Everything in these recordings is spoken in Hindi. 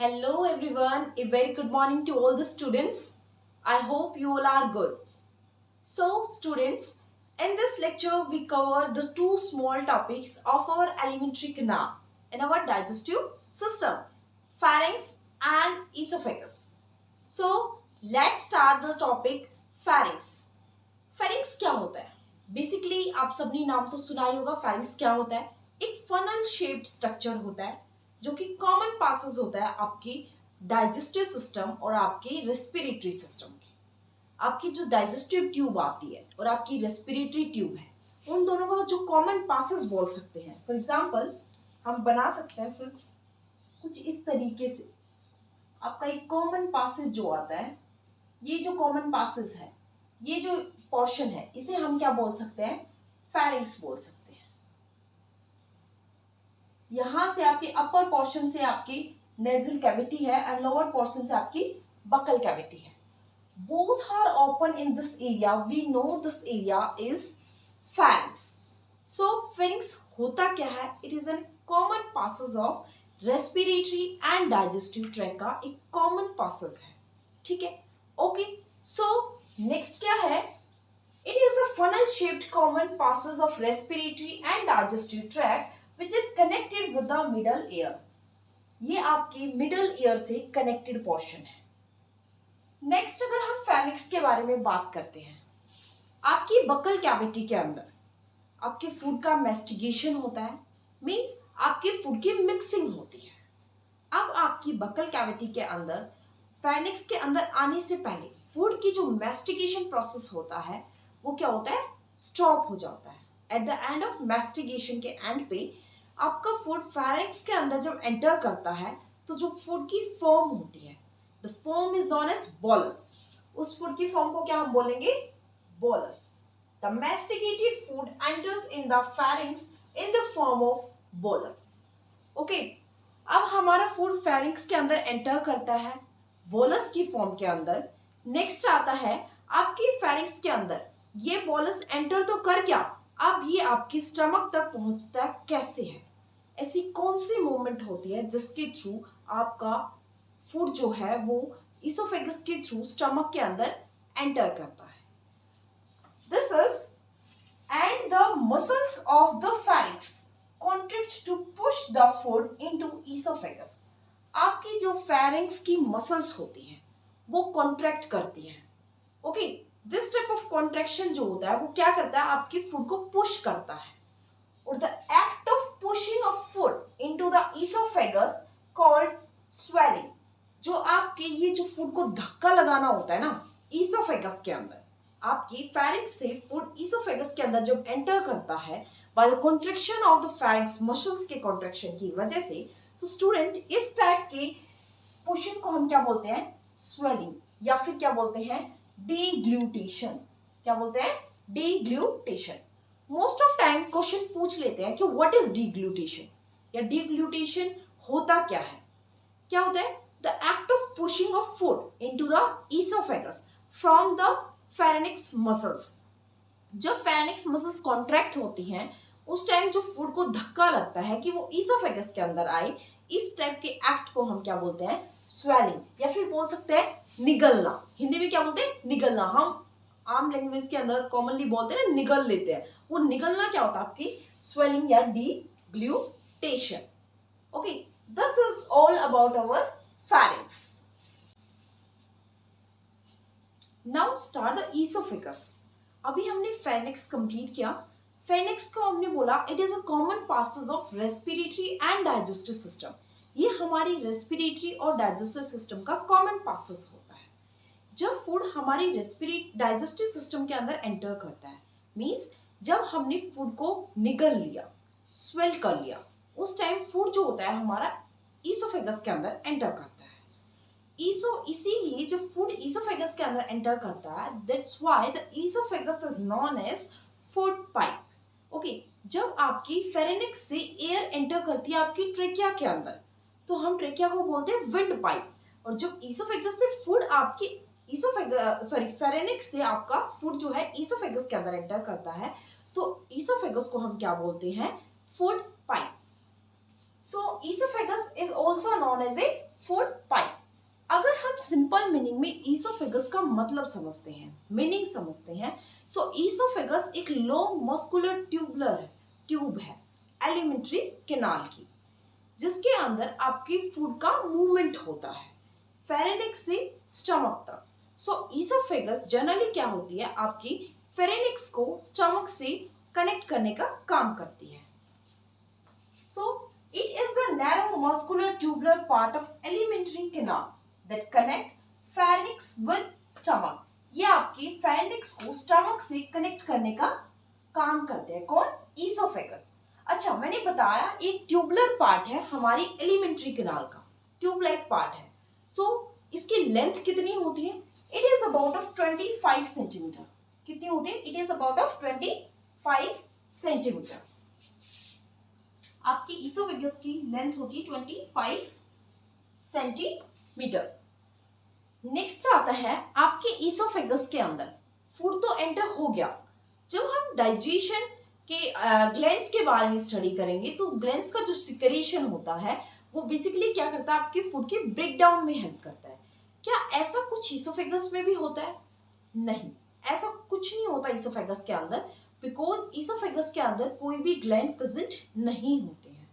Hello everyone, a very good morning to all the students. I hope you all are good. So students, in this lecture we cover the two small topics of our alimentary canal in our digestive system, pharynx and esophagus. So let's start the topic pharynx. Pharynx क्या होता है? Basically आप सबने नाम तो सुना ही होगा pharynx क्या होता है? एक फनल शेप्ड स्ट्रक्चर होता है जो कि कॉमन पासेस होता है आपकी डाइजेस्टिव सिस्टम और आपके रेस्पिरेटरी सिस्टम के। आपकी जो डाइजेस्टिव ट्यूब आती है और आपकी रेस्पिरेटरी ट्यूब है, उन दोनों का जो कॉमन पासेस बोल सकते हैं। फॉर एग्जांपल हम बना सकते हैं फिर कुछ इस तरीके से। आपका एक कॉमन पासेज जो आता है, ये जो कॉमन पासेस है, ये जो पोर्शन है, इसे हम क्या बोल सकते हैं? फेरिंक्स बोल सकते हैं। यहां से आपके अपर पोर्शन से आपकी नेजल कैविटी है एंड लोअर पोर्शन से आपकी बकल कैविटी है। Both are open in this area. We know this area is pharynx. So pharynx होता क्या है? It is an common passes of respiratory and digestive tract का एक कॉमन पासेस है। ठीक है, ओके। सो नेक्स्ट क्या है? It is a funnel shaped common passes of respiratory and digestive track which is connected with the middle ear. ये आपकी मिडल ईयर से कनेक्टेड पोर्शन है। नेक्स्ट अगर हम फेनिक्स के बारे में बात करते हैं, आपकी बकल कैविटी के अंदर आपके फूड का मेस्टिगेशन होता है, मींस आपके फूड की मिक्सिंग होती है। अब आपकी बकल कैविटी के अंदर फेनिक्स के अंदर आने से पहले फूड की जो मेस्टिगेशन प्रोसेस होता है वो क्या होता है? स्टॉप हो जाता है। एट द एंड ऑफ मेस्टिगेशन के एंड पे आपका फूड फेरिंक्स के अंदर जब एंटर करता है तो जो फूड की फॉर्म होती है, the form is known as bolus. उस फूड की फॉर्म को क्या हम बोलेंगे? Bolus. The masticated food enters in the pharynx in the form of bolus. Okay, अब हमारा फूड फेरिंक्स के अंदर एंटर करता है बोलस की फॉर्म के अंदर। नेक्स्ट आता है आपकी फेरिंक्स के अंदर ये बोलस एंटर तो कर गया, अब ये आपकी स्टमक तक पहुंचता कैसे है? ऐसी कौन सी मूवमेंट होती है जिसके थ्रू आपका फूड जो है वो इसोफेगस के थ्रू स्टमक के अंदर एंटर करता है? This is and the muscles of the pharynx contract to push the food into oesophagus. आपकी जो फेरिंक्स की मसल्स होती हैं वो कॉन्ट्रैक्ट करती हैं। Okay, this type of contraction जो होता है वो क्या करता है? आपकी फूड को पुश करता है। और the act of pushing of food into the oesophagus called swelling. जो आपके ये जो फूड को धक्का लगाना होता है ना इसोफेगस के अंदर, आपकी फेरिंक्स से फूड इसोफेगस के अंदर जब एंटर करता है by the contraction of the pharynx muscles के कॉन्ट्रैक्शन की वजह से, तो स्टूडेंट इस टाइप के पुशिंग को हम क्या बोलते हैं? स्वेलिंग, या फिर क्या बोलते हैं? डिग्लूटेशन। क्या बोलते हैं? डिग्लूटेशन। मोस्ट ऑफ टाइम क्वेश्चन पूछ लेते हैं कि व्हाट इज डिग्लूटेशन या डिग्लूटेशन होता क्या है? क्या होता है? The act of pushing of food into the oesophagus from the pharynx muscles. जब फेरिंक्स मसल्स कॉन्ट्रैक्ट होती हैं उस टाइम जो फूड को धक्का लगता है कि वो इसोफेगस के अंदर आए, इस टाइप के एक्ट को हम क्या बोलते हैं? स्वेलिंग, या फिर बोल सकते हैं निगलना। हिंदी में क्या बोलते हैं? निगलना। हम आम लैंग्वेज के अंदर कॉमनली बोलते हैं ना, निगल लेते हैं। वो निगलना क्या होता है? आपकी स्वेलिंग या deglutition. Okay, this is all about our pharynx. Now start the oesophagus. अभी हमने फेरिंक्स कंप्लीट किया। फेरिंक्स को हमने बोला it is a common passes of respiratory and digestive system. ये हमारी रेस्पिरेटरी और डाइजेस्टिव सिस्टम का कॉमन पासेस होता है। जब फूड हमारी डाइजेस्टिव सिस्टम के अंदर एंटर करता है, मींस जब हमने फूड को निगल लिया, स्वेल कर लिया, उस टाइम फूड जो होता है हमारा इसोफेगस के अंदर एंटर करता है। इसीलिए जब फूड इसोफेगस के अंदर एंटर करता है, that's why the oesophagus is known as food pipe. Okay, जब आपकी फेरिंक्स से एयर एंटर करती है आपकी ट्रेकिया के अंदर, तो हम ट्रेकिया को बोलते हैं विंड पाइप। और जब इसोफेगस से फूड आपकी फेरिंक्स से आपका फूड जो है इसोफेगस के अंदर एंटर करता है, तो इसोफेगस को हम क्या बोलते हैं? Food pipe. So oesophagus is also known as a food pipe. अगर हम सिंपल मीनिंग में ईसोफेगस का मतलब समझते हैं, मीनिंग समझते हैं, सो ईसोफेगस एक लॉन्ग मस्कुलर ट्यूब है एलिमेंट्री कैनाल की, जिसके अंदर आपकी फूड का मूवमेंट होता है फेरेनिक्स से स्टमक तक। सो ईसोफेगस जनरली क्या होती है, आपकी फेरेनिक्स को स्टमक से कनेक्ट करने का काम करती है। सो it is the narrow muscular tubular part of alimentary canal that connect pharynx with stomach। ये आपकी pharynx को stomach से कनेक्ट करने का काम करते हैं कौन, ईसोफेगस। अच्छा, मैंने बताया एक ट्यूबुलर पार्ट है हमारी एलिमेंट्री कैनाल का, ट्यूब लाइक पार्ट है। सो इसकी लेंथ कितनी होती है, it is about of 25 centimetre. कितनी होती है, it is about of 25 centimetre. आपकी ईसोफेगस की लेंथ होती है 25 सेंटीमीटर। नेक्स्ट आता है आपके ईसोफेगस के अंदर फूड तो एंटर हो गया। जब हम डाइजेशन के ग्लैंड्स के बारे में स्टडी करेंगे तो ग्लैंड्स का जो सिक्रेशन होता है वो बेसिकली क्या करता है, आपके फूड के ब्रेक डाउन में हेल्प करता है। क्या ऐसा कुछ ईसोफेगस में भी होता है? नहीं, ऐसा कुछ नहीं होता ईसोफेगस के अंदर, बिकॉज ईसोफेगस के अंदर कोई भी ग्लैंड प्रेजेंट नहीं होते हैं।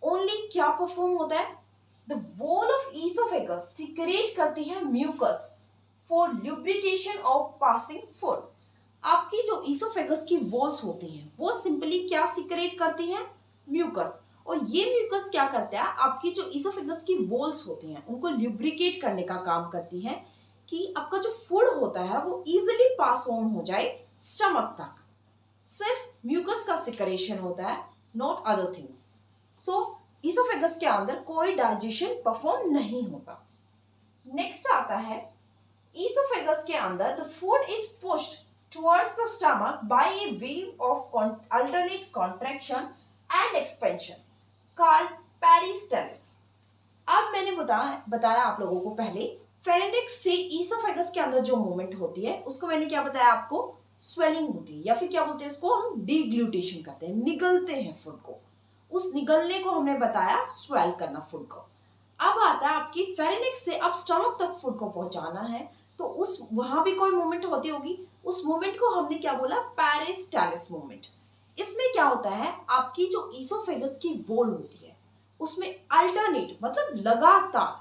ओनली क्या परफॉर्म होता है, the wall of oesophagus secrete करती है mucus for lubrication of passing food. आपकी जो ईसोफेगस की वॉल्स होती हैं वो सिंपली क्या सिक्रेट करती हैं, म्यूकस। और ये म्यूकस क्या करता है, आपकी जो ईसोफेगस की वॉल्स होती हैं उनको ल्यूब्रिकेट करने का काम करती है कि आपका जो फूड होता है वो इजीली पास ऑन हो जाए स्टमक तक। सिर्फ म्यूकस का सिक्रेशन होता है, not other things. So oesophagus के अंदर कोई डाइजेशन परफॉर्म नहीं होता। नेक्स्ट आता है ईसोफेगस के अंदर the food is pushed towards the stomach by a wave of alternate contraction and expansion called peristalsis। अब मैंने बताया आप लोगों को पहले फेरेनिक्स से ईसोफेगस के अंदर जो मूवमेंट होती है उसको मैंने क्या बताया आपको, स्वेलिंग होती है, या फिर क्या बोलते हैं इसको, हम डिग्लूटेशन करते हैं, निगलते हैं फूड को। उस निगलने को हमने बताया स्वेल करना फूड को। अब आता है आपकी फेरेनिक्स से अब स्टमक तक फूड को पहुंचाना है, तो उस वहां भी कोई मूवमेंट होती होगी। उस मूवमेंट को हमने क्या बोला, पेरिस्टालिस मूवमेंट। इसमें क्या होता है, आपकी जो ईसोफेगस की वॉल होती है उसमें अल्टरनेट मतलब लगातार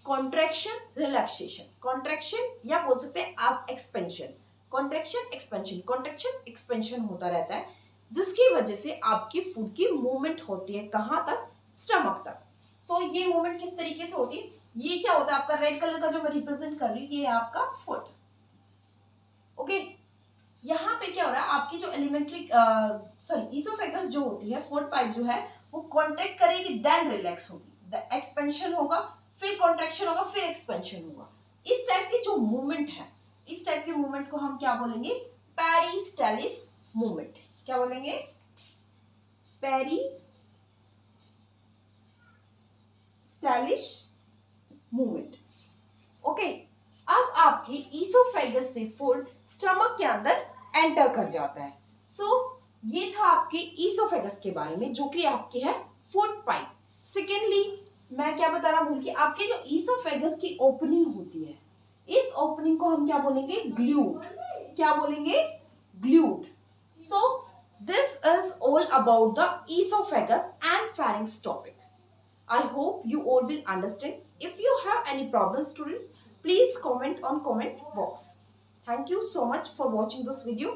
कॉन्ट्रैक्शन रिलैक्सेशन, कॉन्ट्रैक्शन या बोल सकते हैं आप expansion, contraction expansion, contraction expansion होता रहता है, जिसकी वजह से आपकी फूड की मूवमेंट होती है कहां तक, स्टमक तक। सो ये मूवमेंट किस तरीके से होती है, ये क्या होता है आपका रेड कलर का जो मैं रिप्रेजेंट कर रही हूँ, ये आपका फुट। ओके, यहाँ पे क्या हो रहा है, आपकी जो एलिमेंट्री ईसोफेगस जो होती है, फूड पाइप जो है वो कॉन्ट्रैक्ट करेगी देन रिलैक्स होगी, द एक्सपेंशन होगा, फिर कॉन्ट्रैक्शन होगा, फिर एक्सपेंशन होगा। इस टाइप की जो मूवमेंट है, इस टाइप की मूवमेंट को हम क्या बोलेंगे, पेरिस्टालिस मूवमेंट। क्या बोलेंगे, पेरिस्टालिस मूवमेंट। ओके, अब आपकी ईसोफेगस से फूड स्टमक के अंदर एंटर कर जाता है। सो ये था आपके ईसोफेगस के बारे में, जो कि आपकी है फूड पाइप। सेकेंडली मैं क्या बता रहा हूं कि आपके जो ईसोफेगस की ओपनिंग होती है, इस ओपनिंग को हम क्या बोलेंगे, ग्लूट। क्या बोलेंगे, gullet. So this is all about the oesophagus and pharynx topic. I hope you all will understand. If you have any problems, students, please comment on comment box. Thank you so much for watching this video.